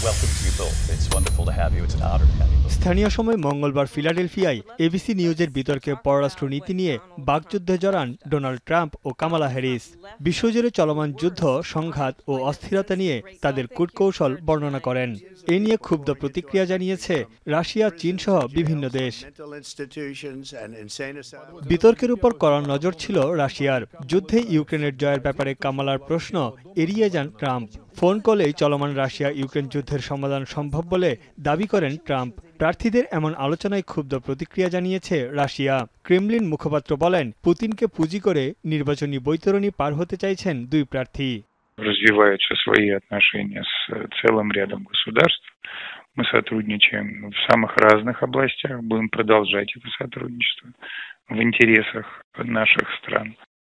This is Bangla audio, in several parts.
welcome to you both. It's wonderful to have you. It's an honor to have you both. স্থানীয় সময় মঙ্গলবার ফিলাডেলফিয়ায় এবিসি নিউজের বিতর্কে পররাষ্ট্রনীতি নিয়ে বাকযুদ্ধে জড়ান ডোনাল্ড ট্রাম্প ও কামালা হ্যারিস। বিশ্বজুড়ে চলমান যুদ্ধ, সংঘাত ও অস্থিরতা নিয়ে তাদের কূটকৌশল বর্ণনা করেন। এ নিয়ে ক্ষুব্ধ প্রতিক্রিয়া জানিয়েছে রাশিয়া, চীন সহ বিভিন্ন দেশ। বিতর্কের উপর কড়া নজর ছিল রাশিয়ার। যুদ্ধে ইউক্রেনের জয়ের ব্যাপারে কামালার প্রশ্ন এড়িয়ে যান ট্রাম্প। ফোন কলেই চলমান রাশিয়া ইউক্রেন যুদ্ধের সমাধান সম্ভব বলে দাবি করেন ট্রাম্প। প্রার্থীদের এমন আলোচনায় ক্ষুব্ধ প্রতিক্রিয়া জানিয়েছে রাশিয়া। ক্রেমলিন মুখপাত্র বলেন, পুতিনকে পুঁজি করে নির্বাচনী বৈতরণী পার হতে চাইছেন দুই প্রার্থী। Развиваются свои отношения с целым рядом государств. Мы сотрудничаем в самых разных областях, будем продолжать это сотрудничество в интересах наших стран.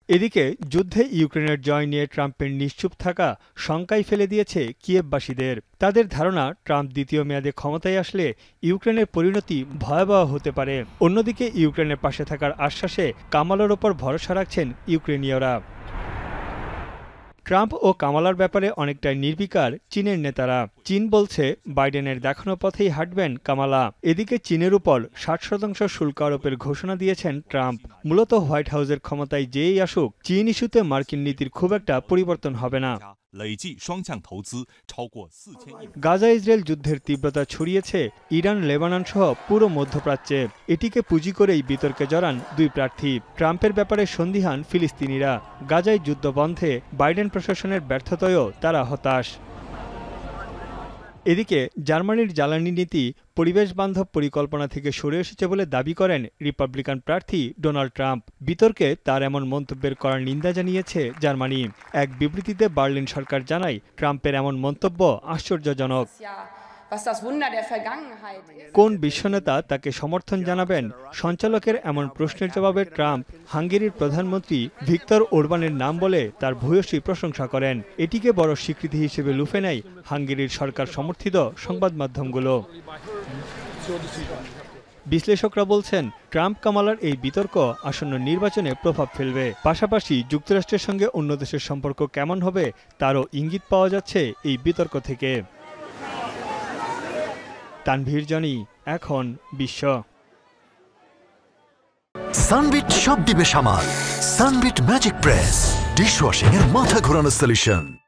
এদিকে যুদ্ধে ইউক্রেনের জয় নিয়ে ট্রাম্পের নিশ্চুপ থাকা শঙ্কায় ফেলে দিয়েছে কিয়েভবাসীদের। তাদের ধারণা, ট্রাম্প দ্বিতীয় মেয়াদে ক্ষমতায় আসলে ইউক্রেনের পরিণতি ভয়াবহ হতে পারে। অন্যদিকে ইউক্রেনের পাশে থাকার আশ্বাসে কামালার ওপর ভরসা রাখছেন ইউক্রেনীয়রা। ট্রাম্প ও কামালার ব্যাপারে অনেকটাই নির্বিকার চীনের নেতারা। চীন বলছে বাইডেনের দেখানো পথেই হাঁটবেন কামালা। এদিকে চীনের উপর 60% শুল্ক আরোপের ঘোষণা দিয়েছেন ট্রাম্প। মূলত হোয়াইট হাউসের ক্ষমতায় যেই আসুক, চীন ইস্যুতে মার্কিন নীতির খুব একটা পরিবর্তন হবে না। গাজা ইসরায়েল যুদ্ধের তীব্রতা ছড়িয়েছে ইরান, লেবানন সহ পুরো মধ্যপ্রাচ্যে। এটিকে পুঁজি করেই বিতর্কে জড়ান দুই প্রার্থী। ট্রাম্পের ব্যাপারে সন্দিহান ফিলিস্তিনিরা। গাজায় যুদ্ধ বন্ধে বাইডেন প্রশাসনের ব্যর্থতায়ও তারা হতাশ। এদিকে জার্মানির জ্বালানি নীতি পরিবেশ বান্ধব পরিকল্পনা থেকে সরে এসেছে বলে দাবি করেন রিপাবলিকান প্রার্থী ডোনাল্ড ট্রাম্প। বিতর্কে তার এমন মন্তব্যের কড়া নিন্দা জানিয়েছে জার্মানি। এক বিবৃতিতে বার্লিন সরকার জানায়, ট্রাম্পের এমন মন্তব্য আশ্চর্যজনক। কোন বিশ্বনেতা তাকে সমর্থন জানাবেন? সঞ্চালকের এমন প্রশ্নের জবাবে ট্রাম্প হাঙ্গেরির প্রধানমন্ত্রী ভিক্তর ওরবানের নাম বলে তার ভূয়সী প্রশংসা করেন। এটিকে বড় স্বীকৃতি হিসেবে লুফে নেয় হাঙ্গেরির সরকার সমর্থিত সংবাদ মাধ্যমগুলো। বিশ্লেষকরা বলছেন, ট্রাম্প কামালার এই বিতর্ক আসন্ন নির্বাচনে প্রভাব ফেলবে। পাশাপাশি যুক্তরাষ্ট্রের সঙ্গে অন্য দেশের সম্পর্ক কেমন হবে তারও ইঙ্গিত পাওয়া যাচ্ছে এই বিতর্ক থেকে। তানভীর জনি, এখন বিশ্ব। সানবিট সব দিবে সামাল। সানবিট ম্যাজিক প্রেস ডিশওয়াশিং এর মাথা ঘোরানো সলিউশন।